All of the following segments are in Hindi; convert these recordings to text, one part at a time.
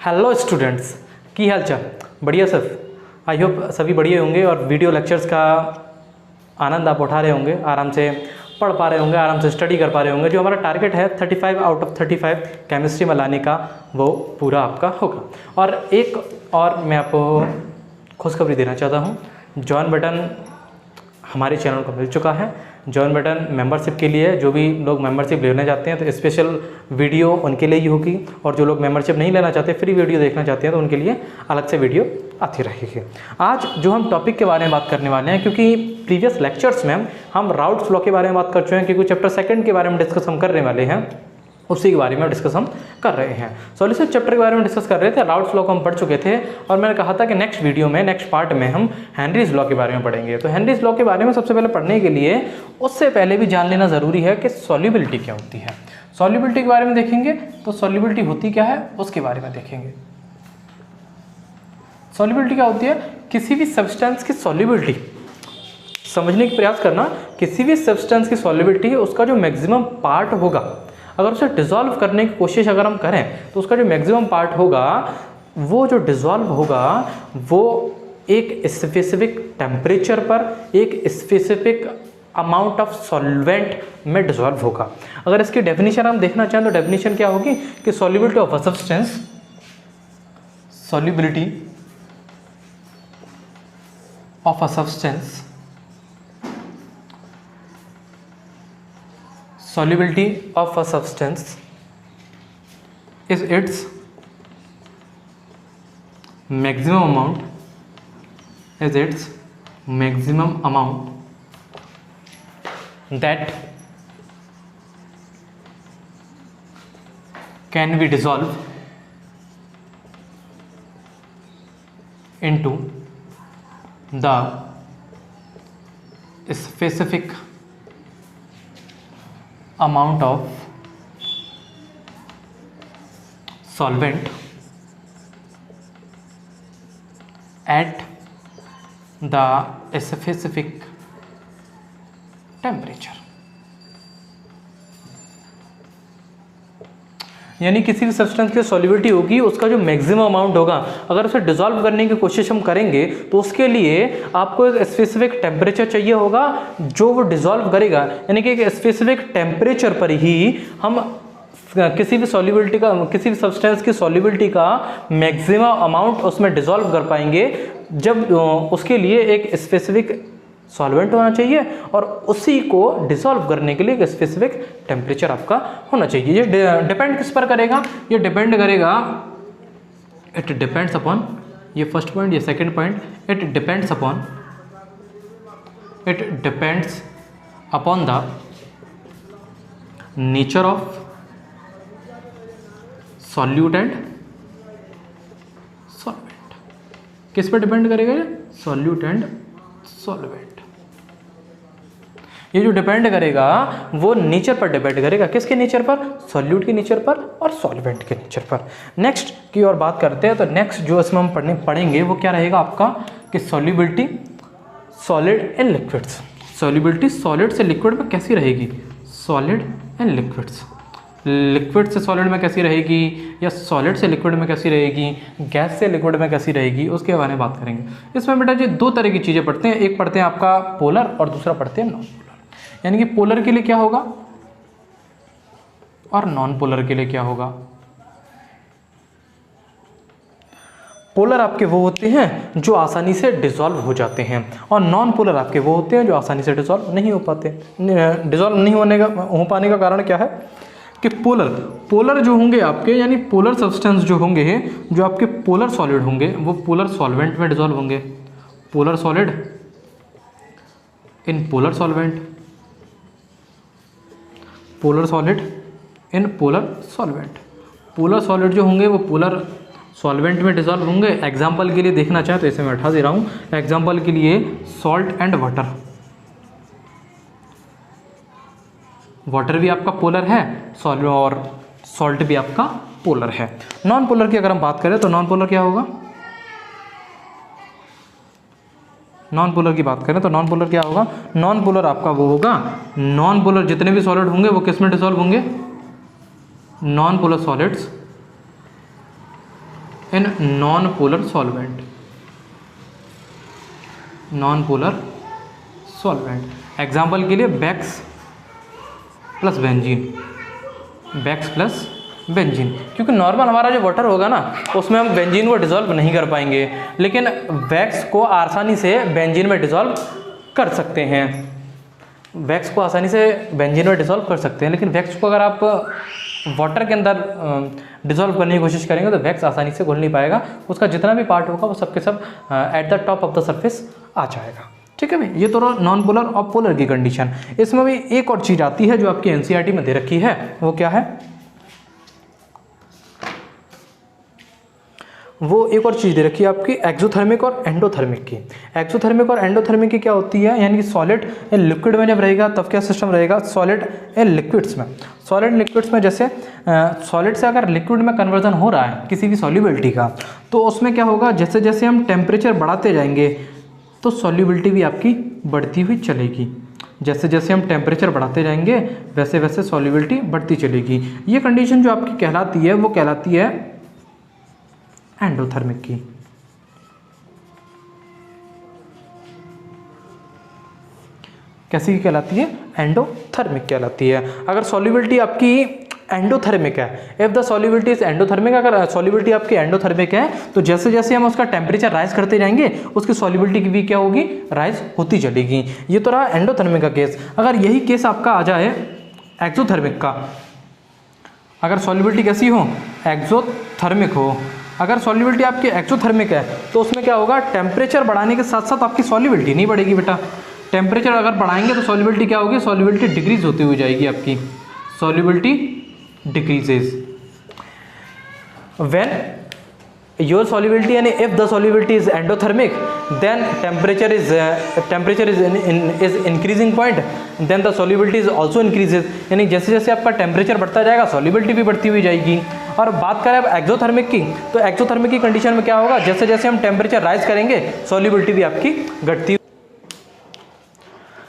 हेलो स्टूडेंट्स, की हाल चाल? बढ़िया सर। आई होप सभी बढ़िया होंगे और वीडियो लेक्चर्स का आनंद आप उठा रहे होंगे, आराम से पढ़ पा रहे होंगे, आराम से स्टडी कर पा रहे होंगे। जो हमारा टारगेट है 35 आउट ऑफ 35 केमिस्ट्री में लाने का, वो पूरा आपका होगा। और एक और मैं आपको खुशखबरी देना चाहता हूँ, जॉइन बटन हमारे चैनल को मिल चुका है। जॉइन बटन मेंबरशिप के लिए, जो भी लोग मेंबरशिप लेना चाहते हैं तो स्पेशल वीडियो उनके लिए ही होगी, और जो लोग मेंबरशिप नहीं लेना चाहते, फ्री वीडियो देखना चाहते हैं, तो उनके लिए अलग से वीडियो आती रहेगी। आज जो हम टॉपिक के बारे में बात करने वाले हैं, क्योंकि प्रीवियस लेक्चर्स में हम राउट्स लॉ के बारे में बात कर चुके हैं, क्योंकि चैप्टर 2 के बारे में डिस्कस हम करने वाले हैं, उसी के बारे में डिस्कस हम कर रहे हैं। सॉल्यूशन चैप्टर के बारे में डिस्कस कर रहे थे, राउट्स लॉ को हम पढ़ चुके थे, और मैंने कहा था कि नेक्स्ट वीडियो में, नेक्स्ट पार्ट में हम हेनरीज लॉ के बारे में पढ़ेंगे। तो हेनरीज लॉ के बारे में सबसे पहले पढ़ने के लिए उससे पहले भी जान लेना ज़रूरी है कि सॉल्युबिलिटी क्या होती है। सॉल्युबिलिटी के बारे में देखेंगे, तो सॉल्युबिलिटी होती क्या है उसके बारे में देखेंगे। सॉल्युबिलिटी क्या होती है? किसी भी सब्सटेंस की सॉल्युबिलिटी समझने का प्रयास करना। किसी भी सब्सटेंस की सॉल्युबिलिटी, उसका जो मैक्सिमम पार्ट होगा, अगर उसे डिसॉल्व करने की कोशिश अगर हम करें, तो उसका जो मैक्सिमम पार्ट होगा, वो जो डिसॉल्व होगा, वो एक स्पेसिफिक टेम्परेचर पर, एक स्पेसिफिक अमाउंट ऑफ सॉल्वेंट में डिसॉल्व होगा। अगर इसकी डेफिनेशन हम देखना चाहें तो डेफिनेशन क्या होगी कि solubility of a substance, solubility of a substance, solubility of a substance is its maximum amount, that can be dissolved into the specific amount of solvent at the specific temperature। यानी किसी भी सब्सटेंस की सॉल्युबिलिटी होगी, उसका जो मैक्सिमम अमाउंट होगा, अगर उसे डिसॉल्व करने की कोशिश हम करेंगे, तो उसके लिए आपको एक स्पेसिफिक टेम्परेचर चाहिए होगा जो वो डिसॉल्व करेगा। यानी कि एक स्पेसिफिक टेम्परेचर पर ही हम किसी भी सॉल्युबिलिटी का, किसी भी सब्सटेंस की सॉल्युबिलिटी का मैक्सिमम अमाउंट उसमें डिसॉल्व कर पाएंगे, जब उसके लिए एक स्पेसिफिक सॉल्वेंट होना चाहिए, और उसी को डिसॉल्व करने के लिए एक स्पेसिफिक टेम्परेचर आपका होना चाहिए। ये डिपेंड किस पर करेगा? ये डिपेंड करेगा, इट डिपेंड्स अपॉन, ये फर्स्ट पॉइंट, ये second point, it depends upon the nature of solute and solvent. किस पर डिपेंड करेगा? Solute and solvent. ये जो डिपेंड करेगा वो नेचर पर डिपेंड करेगा। किसके नेचर पर? सॉल्यूट के नेचर पर और सॉल्वेंट के नेचर पर। नेक्स्ट की ओर बात करते हैं, तो नेक्स्ट जो इसमें हम पढ़ेंगे वो क्या रहेगा आपका कि solubility solid and liquids. Solubility solid से लिक्विड में कैसी रहेगी? Solid and liquids. लिक्विड से सॉलिड में कैसी रहेगी, या सॉलिड से लिक्विड में कैसी रहेगी, गैस से लिक्विड में कैसी रहेगी, उसके बारे में बात करेंगे। इसमें बेटा जी दो तरह की चीज़ें पढ़ते हैं, एक पढ़ते हैं आपका पोलर और दूसरा पढ़ते हैं नॉन पोलर। यानी कि पोलर के लिए क्या होगा और नॉन पोलर के लिए क्या होगा। पोलर आपके वो होते हैं जो आसानी से डिसॉल्व हो जाते हैं, और नॉन पोलर आपके वो होते हैं जो आसानी से डिसॉल्व नहीं हो पाते। डिसॉल्व नहीं हो पाने का कारण क्या है कि पोलर जो होंगे आपके, यानी पोलर सब्सटेंस जो होंगे, जो आपके पोलर सॉलिड होंगे, वो पोलर सॉल्वेंट में डिसॉल्व होंगे। Polar solid in polar solvent, polar solid in polar solvent. Polar solid जो होंगे वो पोलर सॉल्वेंट में डिसॉल्व होंगे। एग्जाम्पल के लिए देखना चाहें तो इसे मैं उठा दे रहा हूँ। एग्जाम्पल के लिए सॉल्ट एंड वाटर। वाटर भी आपका पोलर है, और सॉल्ट भी आपका पोलर है। नॉन पोलर की अगर हम बात करें तो नॉन पोलर क्या होगा? नॉन पोलर की बात करें तो नॉन पोलर क्या होगा? नॉन पोलर आपका वो होगा, नॉन पोलर जितने भी सॉलिड होंगे वो किस में डिसॉल्व होंगे? Non polar solids in non polar solvent, non polar solvent. Example के लिए wax plus benzene, wax plus benzene, क्योंकि नॉर्मल हमारा जो वाटर होगा ना उसमें हम बेंजीन को डिसॉल्व नहीं कर पाएंगे, लेकिन वैक्स को आसानी से बेंजीन में डिसॉल्व कर सकते हैं। वैक्स को आसानी से बेंजीन में डिसॉल्व कर सकते हैं, लेकिन वैक्स को अगर आप वाटर के अंदर डिसॉल्व करने की कोशिश करेंगे तो वैक्स आसानी से घुल नहीं पाएगा, उसका जितना भी पार्ट होगा वो सबके सब at the top of the surface आ जाएगा। ठीक है भाई, ये तो नॉन पोलर और पोलर की कंडीशन। इसमें भी एक और चीज़ आती है जो आपकी एनसीईआरटी में दे रखी है, वो क्या है, वो एक और चीज़ दे रखी है आपकी एक्सोथर्मिक और एंडोथर्मिक की। एक्सोथर्मिक और एंडोथर्मिक की क्या होती है, यानी कि सॉलिड या लिक्विड में जब रहेगा तब क्या सिस्टम रहेगा, सॉलिड या लिक्विड्स में। सॉलिड लिक्विड्स में जैसे सॉलिड से अगर लिक्विड में कन्वर्जन हो रहा है किसी भी सॉल्युबिलिटी का, तो उसमें क्या होगा, जैसे जैसे हम टेम्परेचर बढ़ाते जाएंगे तो सॉल्युबिलिटी भी आपकी बढ़ती हुई चलेगी। जैसे जैसे हम टेम्परेचर बढ़ाते जाएंगे वैसे वैसे सॉल्युबिलिटी बढ़ती चलेगी। ये कंडीशन जो आपकी कहलाती है वो कहलाती है एंडोथर्मिक की। कैसी की कहलाती है, एंडोथर्मिक कहलाती है। अगर सॉल्युबिलिटी आपकी एंडोथर्मिक है, if the solubility is endothermic, अगर सॉल्युबिलिटी आपकी एंडोथर्मिक है तो जैसे जैसे हम उसका टेम्परेचर राइज करते जाएंगे उसकी सॉल्युबिलिटी की भी क्या होगी, राइज होती चलेगी। ये तो रहा एंडोथर्मिक का केस। अगर यही केस आपका आ जाए एक्सोथर्मिक का, अगर सॉल्युबिलिटी कैसी हो, एक्सोथर्मिक हो, अगर सॉल्युबिलिटी आपकी एक्सोथर्मिक है तो उसमें क्या होगा, टेम्परेचर बढ़ाने के साथ साथ आपकी सॉल्युबिलिटी नहीं बढ़ेगी बेटा। टेम्परेचर अगर बढ़ाएंगे तो सॉल्युबिलिटी क्या होगी, सॉल्युबिलिटी डिक्रीज होती हुई जाएगी आपकी, solubility decreases when your solubility, and if the solubility is endothermic then temperature is increasing point, then the solubility is also increases, यानी जैसे जैसे आपका टेम्परेचर बढ़ता जाएगा सॉल्युबिलिटी भी बढ़ती हुई जाएगी। और बात करें अब एक्सोथर्मिक की, तो एक्सोथर्मिक की कंडीशन में क्या होगा, जैसे जैसे हम टेम्परेचर राइज करेंगे सॉल्युबिलिटी भी आपकी घटती।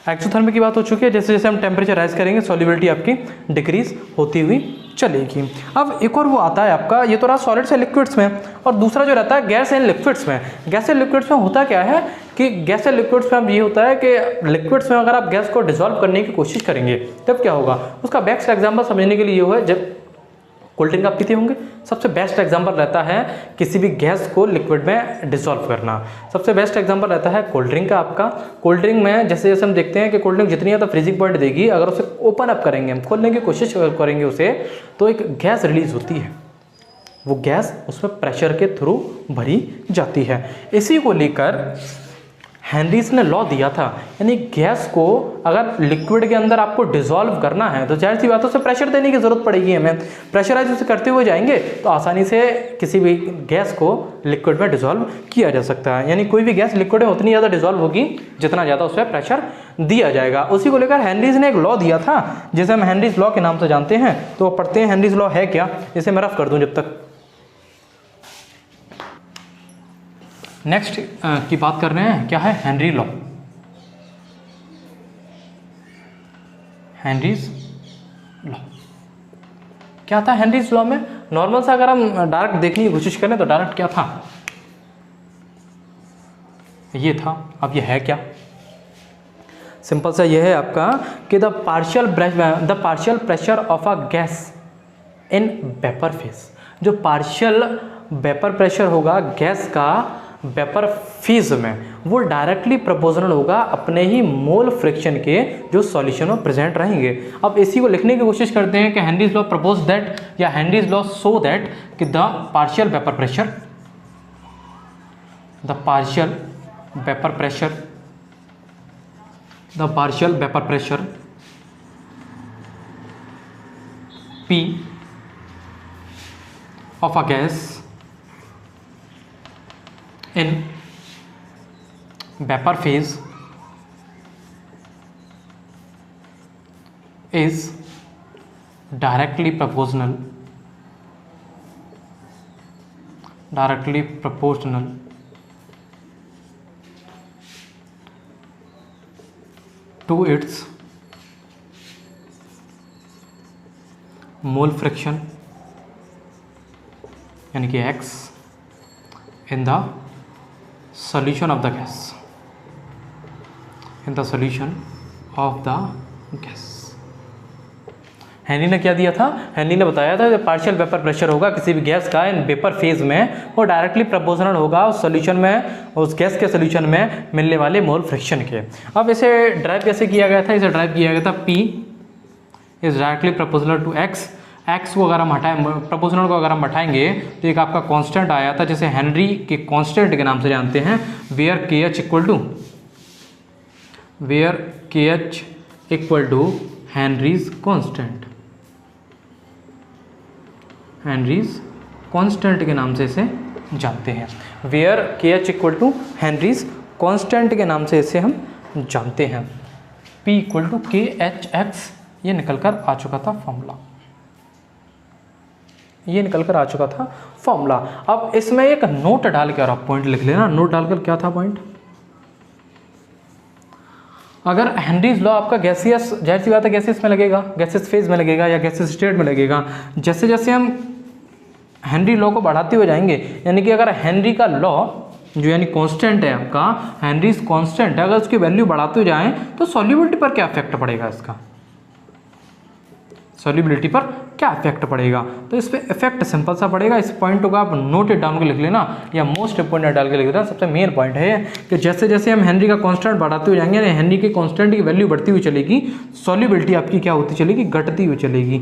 एक्सोथर्मिक की बात हो चुकी है, जैसे जैसे हम टेम्परेचर राइज करेंगे सॉल्युबिलिटी आपकी डिक्रीज होती हुई चलेगी। अब एक और वो आता है आपका, ये तो रहा सॉलिड्स एंड लिक्विड्स में, और दूसरा जो रहता है गैस एंड लिक्विड्स में। गैस एंड लिक्विड्स में होता क्या है कि गैस एंड लिक्विड्स में अब ये होता है कि लिक्विड्स में अगर आप गैस को डिसॉल्व करने की कोशिश करेंगे तब क्या होगा, उसका बेस्ट एग्जाम्पल समझने के लिए ये हुआ, जब कोल्ड ड्रिंक आप पीते होंगे, सबसे बेस्ट एग्जांपल रहता है किसी भी गैस को लिक्विड में डिसॉल्व करना, सबसे बेस्ट एग्जांपल रहता है कोल्ड ड्रिंक का आपका। कोल्ड ड्रिंक में जैसे जैसे हम देखते हैं कि कोल्ड ड्रिंक जितनी ज़्यादा फ्रीजिंग पॉइंट देगी, अगर उसे ओपन अप करेंगे, हम खोलने की कोशिश करेंगे उसे, तो एक गैस रिलीज होती है, वो गैस उसमें प्रेशर के थ्रू भरी जाती है। इसी को लेकर हेनरीज ने लॉ दिया था, यानी गैस को अगर लिक्विड के अंदर आपको डिसॉल्व करना है तो जाहिर सी बात है उसे प्रेशर देने की ज़रूरत पड़ेगी हमें। प्रेशराइज उसे करते हुए जाएंगे तो आसानी से किसी भी गैस को लिक्विड में डिसॉल्व किया जा सकता है, यानी कोई भी गैस लिक्विड में उतनी ज़्यादा डिसॉल्व होगी जितना ज़्यादा उस पर प्रेशर दिया जाएगा। उसी को लेकर हेनरीज ने एक लॉ दिया था जिसे हम हेनरीज लॉ के नाम से जानते हैं। तो पढ़ते हैं हेनरीज लॉ है क्या, इसे मैं रफ कर दूँ जब तक। नेक्स्ट की बात कर रहे हैं, क्या है हेनरी लॉ। हेनरीज लॉ क्या था हेनरीज लॉ में, नॉर्मल सा अगर हम डायरेक्ट देखने की कोशिश करें तो डायरेक्ट क्या था, ये था। अब ये है क्या, सिंपल सा ये है आपका कि the partial pressure of a gas in vapour phase, जो पार्शियल वेपर प्रेशर होगा गैस का वेपर फेज में, वो डायरेक्टली प्रोपोर्शनल होगा अपने ही मोल फ्रिक्शन के जो सॉल्यूशन में प्रेजेंट रहेंगे। अब इसी को लिखने की कोशिश करते हैं कि हेनरीज लॉ प्रपोज दैट, या हेनरीज लॉ शो दैट कि the partial vapour pressure P of a gas in vapor phase is directly proportional to its mole fraction, यानी कि x, in the solution of the gas, in the solution of the gas। Henry ने क्या दिया था? हेनरी ने बताया था जब पार्शियल वेपर प्रेशर होगा किसी भी गैस का इन वेपर फेज में, वो डायरेक्टली प्रोपोर्शनल होगा उस सॉल्यूशन में, उस गैस के सॉल्यूशन में मिलने वाले मोल फ्रिक्शन के। अब इसे ड्राइव कैसे किया गया था? इसे ड्राइव किया गया था P is directly proportional to X। X को अगर हम हटाएं, प्रोपोर्शनल को अगर हम हटाएंगे तो एक आपका कांस्टेंट आया था जिसे हेनरी के कांस्टेंट के नाम से जानते हैं, where K H equal to Henry's constant, Henry's constant के नाम से इसे जानते हैं। Where K H equal to Henry's constant के नाम से इसे हम जानते हैं। P equal to K H X, ये निकल कर आ चुका था फॉर्मूला, ये निकल कर आ चुका था फॉर्मूला। अब इसमें एक नोट डाल के और आप पॉइंट लिख लेना। नोट डालकर क्या था पॉइंट? अगर हेनरीज लॉ आपका गैसियस, जाहिर सी बात है गैसियस में लगेगा, गैसियस फेज में लगेगा या गैसियस स्टेट में लगेगा। जैसे जैसे हम हेनरी लॉ को बढ़ाते हुए जाएंगे, यानी कि अगर हेनरी का लॉ जो यानी कांस्टेंट है आपका, हेनरीज कांस्टेंट है, अगर उसकी वैल्यू बढ़ाते हुए जाएं तो सॉल्युबिलिटी पर क्या इफेक्ट पड़ेगा? इसका सॉल्युबिलिटी पर क्या इफेक्ट पड़ेगा? तो इस पर इफेक्ट सिंपल सा पड़ेगा। इस पॉइंट को आप नोट डाउन के लिख लेना या मोस्ट इंपोर्टेंट डाल के लिख लेना। सबसे मेन पॉइंट है कि जैसे जैसे हम हेनरी का कांस्टेंट बढ़ाते हुए जाएंगे, हेनरी के कांस्टेंट की वैल्यू बढ़ती हुई चलेगी, सॉल्युबिलिटी आपकी क्या होती चलेगी? घटती हुई चलेगी।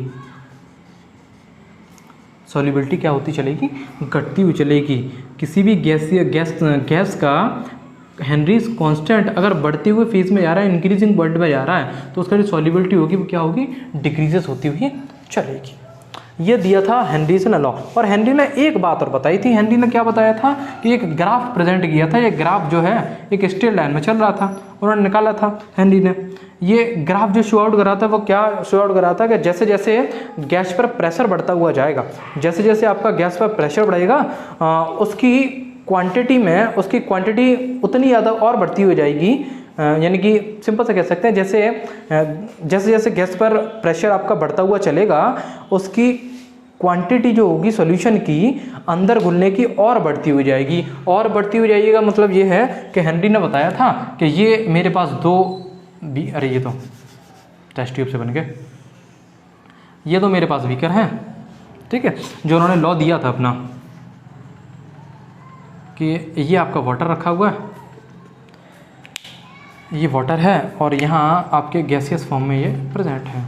सॉल्युबिलिटी क्या होती चलेगी? घटती हुई चलेगी। किसी भी गैस का हेनरीज कांस्टेंट अगर बढ़ते हुए फेज में जा रहा है, इंक्रीजिंग पॉइंट में जा रहा है, तो उसका जो सॉल्युबिलिटी होगी वो क्या होगी? डिक्रीजेस होती हुई चलेगी। ये दिया था हेनरीज ने लॉ। और हेनरी ने एक बात और बताई थी। हेनरी ने क्या बताया था कि एक ग्राफ प्रेजेंट किया था। ये ग्राफ जो है एक स्ट्रेट लाइन में चल रहा था, उन्होंने निकाला था हेनरी ने। ये ग्राफ जो शो आउट कर रहा था वो क्या शो आउट कर रहा था कि जैसे जैसे गैस पर प्रेशर बढ़ता हुआ जाएगा, जैसे जैसे आपका गैस पर प्रेशर बढ़ेगा, उसकी क्वांटिटी उतनी ज़्यादा और बढ़ती हुई जाएगी। यानी कि सिंपल से कह सकते हैं जैसे जैसे गैस पर प्रेशर आपका बढ़ता हुआ चलेगा, उसकी क्वांटिटी जो होगी सॉल्यूशन की अंदर घुलने की और बढ़ती हुई जाएगी। और बढ़ती हुई जाएगी का मतलब ये है कि हेनरी ने बताया था कि ये मेरे पास अरे ये तो टेस्ट ट्यूब से बन गए, ये तो मेरे पास बीकर हैं, ठीक है, जो उन्होंने लॉ दिया था अपना कि ये आपका वाटर रखा हुआ है, ये वाटर है और यहाँ आपके गैसियस फॉर्म में ये प्रेजेंट है।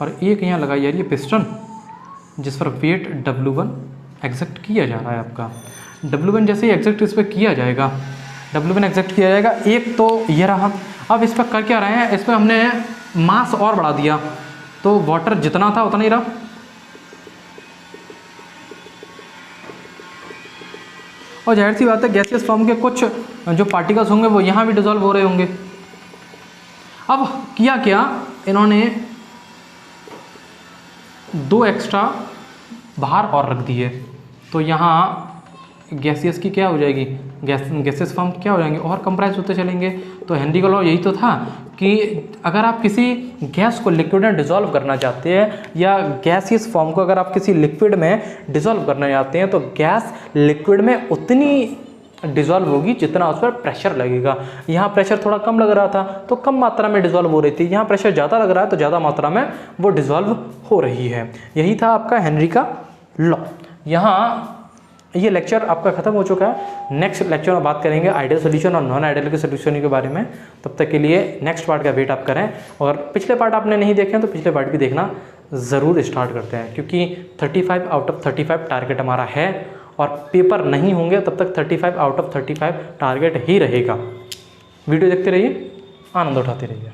और एक यहाँ लगाई जा रही है पिस्टन जिस पर वेट W1 एग्जैक्ट किया जा रहा है आपका। W1 जैसे ही एग्जैक्ट इस पर किया जाएगा, W1 एग्जैक्ट किया जाएगा, एक तो ये रहा। अब इस पर कर क्या रहे हैं, इस पर हमने मास और बढ़ा दिया, तो वाटर जितना था उतना ही रहा। और जाहिर सी बात है गैसियस फॉर्म के कुछ जो पार्टिकल्स होंगे वो यहाँ भी डिसॉल्व हो रहे होंगे। अब किया क्या इन्होंने, 2 एक्स्ट्रा बाहर और रख दिए, तो यहाँ गैसियस की क्या हो जाएगी, गैसियस फॉर्म क्या हो जाएंगे और कंप्रेस होते चलेंगे। तो हेनरी का लॉ यही तो था कि अगर आप किसी गैस को लिक्विड में डिसॉल्व करना चाहते हैं या गैसियस फॉर्म को अगर आप किसी लिक्विड में डिसॉल्व करना चाहते हैं, तो गैस लिक्विड में उतनी डिसॉल्व होगी जितना उस पर प्रेशर लगेगा। यहाँ प्रेशर थोड़ा कम लग रहा था तो कम मात्रा में डिसॉल्व हो रही थी, यहाँ प्रेशर ज़्यादा लग रहा है तो ज़्यादा मात्रा में वो डिसॉल्व हो रही है। यही था आपका हेनरी का लॉ। यहाँ ये लेक्चर आपका ख़त्म हो चुका है। नेक्स्ट लेक्चर में बात करेंगे आइडियल सोल्यूशन और नॉन आइडियल के सोल्यूशन के बारे में। तब तक के लिए नेक्स्ट पार्ट का वेट आप करें, और पिछले पार्ट आपने नहीं देखे तो पिछले पार्ट भी देखना ज़रूर स्टार्ट करते हैं, क्योंकि 35 आउट ऑफ 35 टारगेट हमारा है और पेपर नहीं होंगे तब तक 35 आउट ऑफ 35 टारगेट ही रहेगा। वीडियो देखते रहिए, आनंद उठाते रहिए।